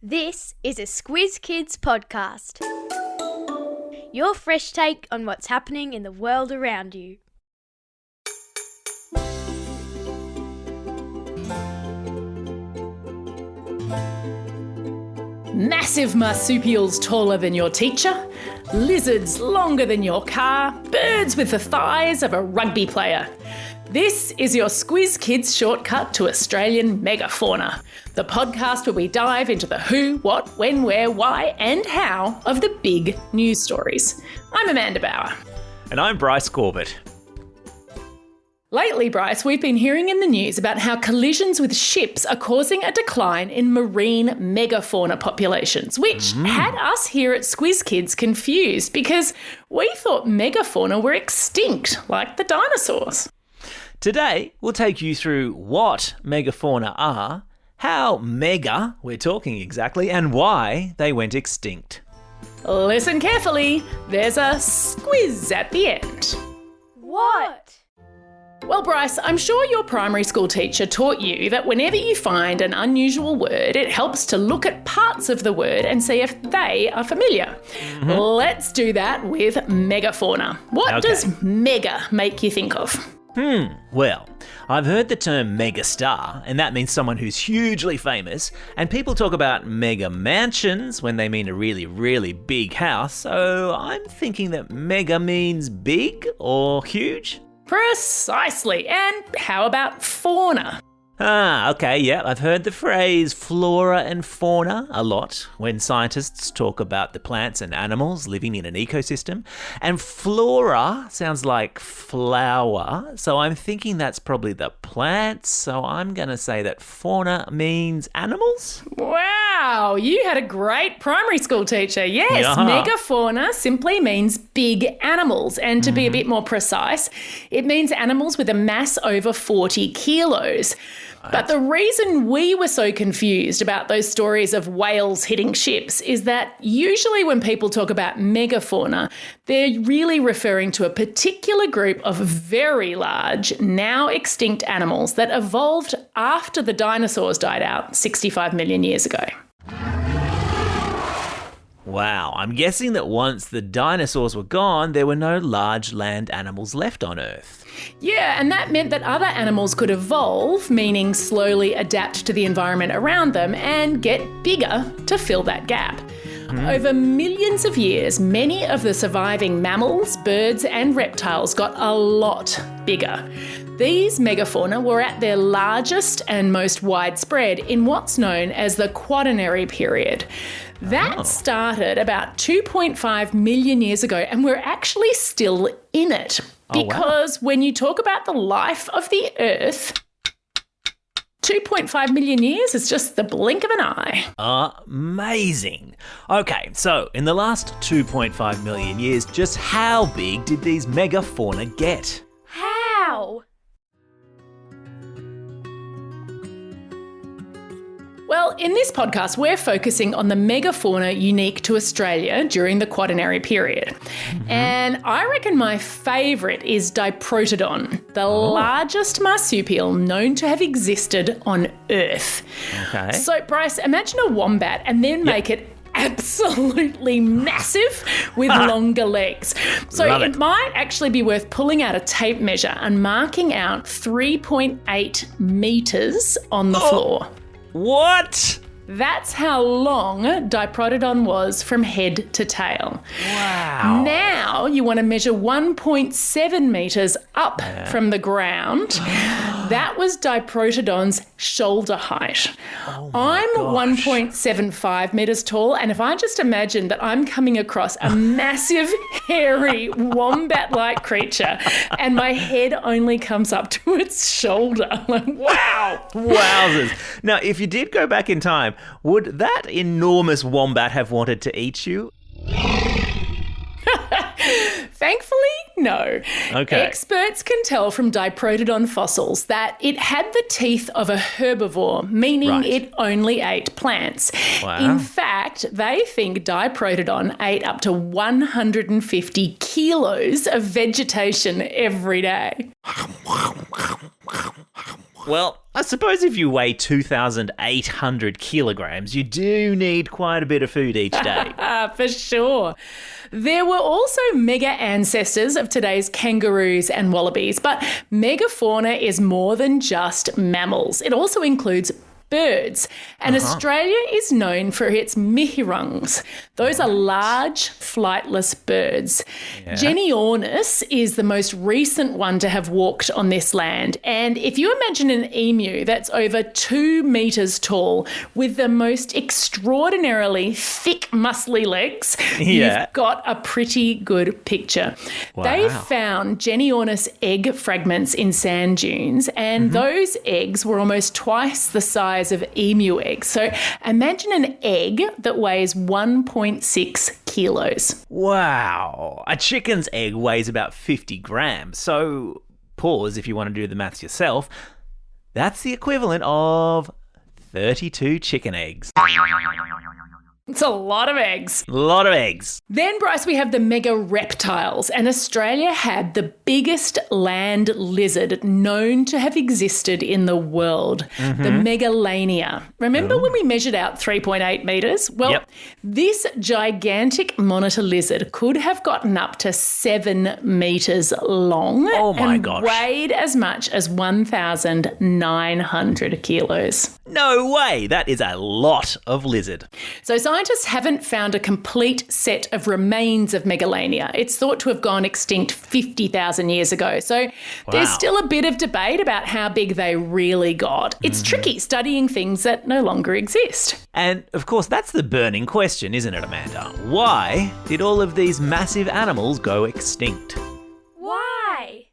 This is a Squiz Kids podcast. Your fresh take on what's happening in the world around you. Massive marsupials taller than your teacher, lizards longer than your car, birds with the thighs of a rugby player. This is your Squiz Kids Shortcut to Australian Megafauna, the podcast where we dive into the who, what, when, where, why and how of the big news stories. I'm Amanda Bauer. And I'm Bryce Corbett. Lately, Bryce, we've been hearing in the news about how collisions with ships are causing a decline in marine megafauna populations, which had us here at Squiz Kids confused because we thought megafauna were extinct, like the dinosaurs. Today, we'll take you through what megafauna are, how mega we're talking exactly, and why they went extinct. Listen carefully, there's a squiz at the end. What? Well, Bryce, I'm sure your primary school teacher taught you that whenever you find an unusual word, it helps to look at parts of the word and see if they are familiar. Let's do that with megafauna. What does mega make you think of? Well, I've heard the term megastar, and that means someone who's hugely famous, and people talk about mega mansions when they mean a really, really big house, so I'm thinking that mega means big or huge? Precisely. And how about fauna? Okay, yeah, I've heard the phrase flora and fauna a lot when scientists talk about the plants and animals living in an ecosystem. And flora sounds like flower, so I'm thinking that's probably the plants, so I'm going to say that fauna means animals? Wow, you had a great primary school teacher. Yes, megafauna simply means big animals. And to be a bit more precise, it means animals with a mass over 40 kilos. But the reason we were so confused about those stories of whales hitting ships is that usually when people talk about megafauna, they're really referring to a particular group of very large, now extinct animals that evolved after the dinosaurs died out 65 million years ago. Wow, I'm guessing that once the dinosaurs were gone, there were no large land animals left on Earth. Yeah, and that meant that other animals could evolve, meaning slowly adapt to the environment around them and get bigger to fill that gap. Over millions of years, many of the surviving mammals, birds and reptiles got a lot bigger. These megafauna were at their largest and most widespread in what's known as the Quaternary period. That started about 2.5 million years ago, and we're actually still in it. Because when you talk about the life of the Earth, 2.5 million years is just the blink of an eye. Amazing. Okay, so in the last 2.5 million years, just how big did these megafauna get? How? Well, in this podcast, we're focusing on the megafauna unique to Australia during the Quaternary period. And I reckon my favourite is Diprotodon, the largest marsupial known to have existed on Earth. Okay. So, Bryce, imagine a wombat and then make it absolutely massive with longer legs. So it might actually be worth pulling out a tape measure and marking out 3.8 metres on the floor. What? That's how long Diprotodon was from head to tail. Wow. Now you want to measure 1.7 metres up from the ground. That was Diprotodon's shoulder height. I'm 1.75 metres tall, and if I just imagine that I'm coming across a massive, hairy, wombat-like creature and my head only comes up to its shoulder, like, wow. Wowzers. Now, if you did go back in time, would that enormous wombat have wanted to eat you? Thankfully, no. Okay. Experts can tell from Diprotodon fossils that it had the teeth of a herbivore, meaning it only ate plants. Wow. In fact, they think Diprotodon ate up to 150 kilos of vegetation every day. Well, I suppose if you weigh 2,800 kilograms, you do need quite a bit of food each day. For sure. There were also mega ancestors of today's kangaroos and wallabies, but megafauna is more than just mammals. It also includes birds. And Australia is known for its mihirungs. Those are large, flightless birds. Yeah. Genyornis is the most recent one to have walked on this land. And if you imagine an emu that's over 2 metres tall with the most extraordinarily thick, muscly legs, you've got a pretty good picture. Wow. They found Genyornis egg fragments in sand dunes, and those eggs were almost twice the size of emu eggs. So imagine an egg that weighs 1.6 kilos. Wow. A chicken's egg weighs about 50 grams. So pause if you want to do the maths yourself. That's the equivalent of 32 chicken eggs. It's a lot of eggs. A lot of eggs. Then, Bryce, we have the mega reptiles, and Australia had the biggest land lizard known to have existed in the world, the Megalania. Remember when we measured out 3.8 metres? Well, this gigantic monitor lizard could have gotten up to 7 metres long and weighed as much as 1,900 kilos. No way! That is a lot of lizard. So scientists haven't found a complete set of remains of Megalania. It's thought to have gone extinct 50,000 years ago. So there's still a bit of debate about how big they really got. It's tricky studying things that no longer exist. And, of course, that's the burning question, isn't it, Amanda? Why did all of these massive animals go extinct? Why?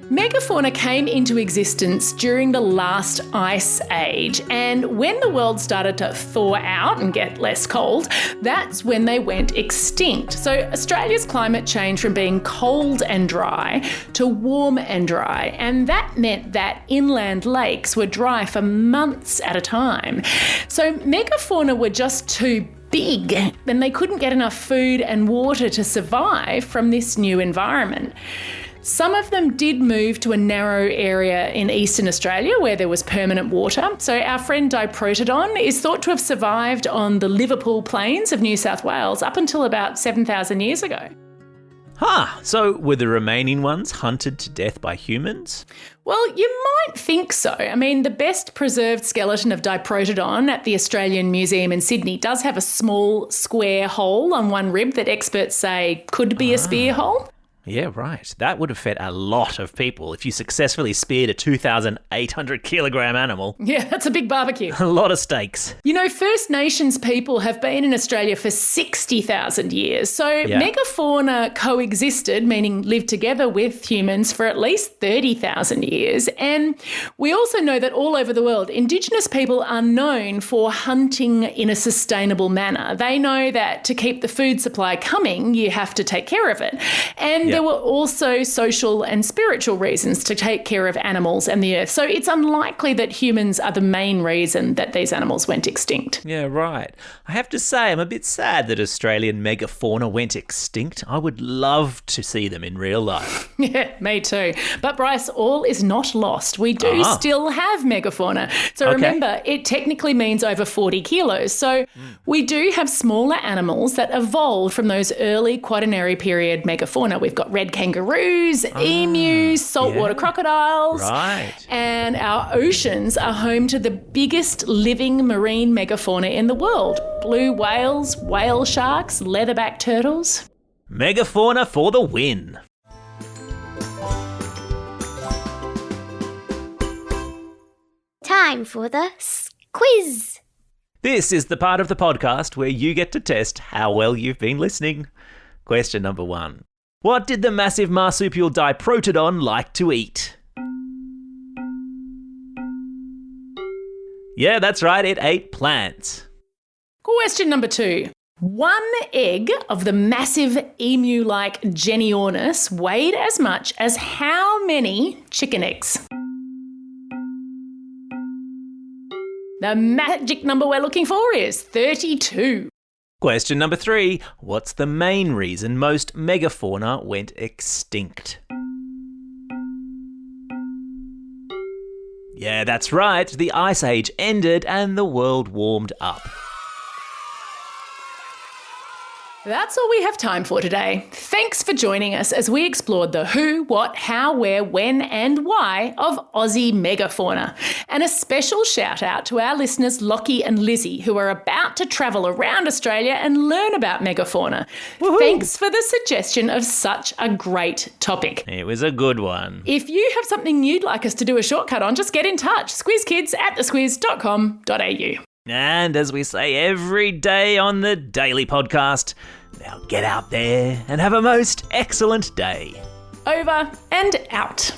Megafauna came into existence during the last ice age, and when the world started to thaw out and get less cold, that's when they went extinct. So Australia's climate changed from being cold and dry to warm and dry, and that meant that inland lakes were dry for months at a time. So megafauna were just too big, and they couldn't get enough food and water to survive from this new environment. Some of them did move to a narrow area in eastern Australia where there was permanent water. So our friend Diprotodon is thought to have survived on the Liverpool plains of New South Wales up until about 7,000 years ago. So were the remaining ones hunted to death by humans? Well, you might think so. I mean, the best preserved skeleton of Diprotodon at the Australian Museum in Sydney does have a small square hole on one rib that experts say could be a spear hole. Yeah, right. That would have fed a lot of people if you successfully speared a 2,800 kilogram animal. Yeah, that's a big barbecue. A lot of steaks. You know, First Nations people have been in Australia for 60,000 years. So megafauna coexisted, meaning lived together with humans for at least 30,000 years. And we also know that all over the world, Indigenous people are known for hunting in a sustainable manner. They know that to keep the food supply coming, you have to take care of it. And there were also social and spiritual reasons to take care of animals and the earth. So it's unlikely that humans are the main reason that these animals went extinct. Yeah, right. I have to say, I'm a bit sad that Australian megafauna went extinct. I would love to see them in real life. Yeah, me too. But Bryce, all is not lost. We do still have megafauna. So remember, it technically means over 40 kilos. So we do have smaller animals that evolved from those early Quaternary period megafauna. We've got red kangaroos, emus, saltwater crocodiles. Right. And our oceans are home to the biggest living marine megafauna in the world. Blue whales, whale sharks, leatherback turtles. Megafauna for the win. Time for the quiz. This is the part of the podcast where you get to test how well you've been listening. Question number 1. What did the massive marsupial Diprotodon like to eat? Yeah, that's right, it ate plants. Question number 2. One egg of the massive emu-like Genyornis weighed as much as how many chicken eggs? The magic number we're looking for is 32. Question number 3. What's the main reason most megafauna went extinct? Yeah, that's right. The Ice Age ended and the world warmed up. That's all we have time for today. Thanks for joining us as we explored the who, what, how, where, when and why of Aussie megafauna. And a special shout out to our listeners Lockie and Lizzie, who are about to travel around Australia and learn about megafauna. Woohoo! Thanks for the suggestion of such a great topic. It was a good one. If you have something you'd like us to do a shortcut on, just get in touch. squizkids@thesquiz.com.au. And as we say every day on the Daily Podcast, now get out there and have a most excellent day. Over and out.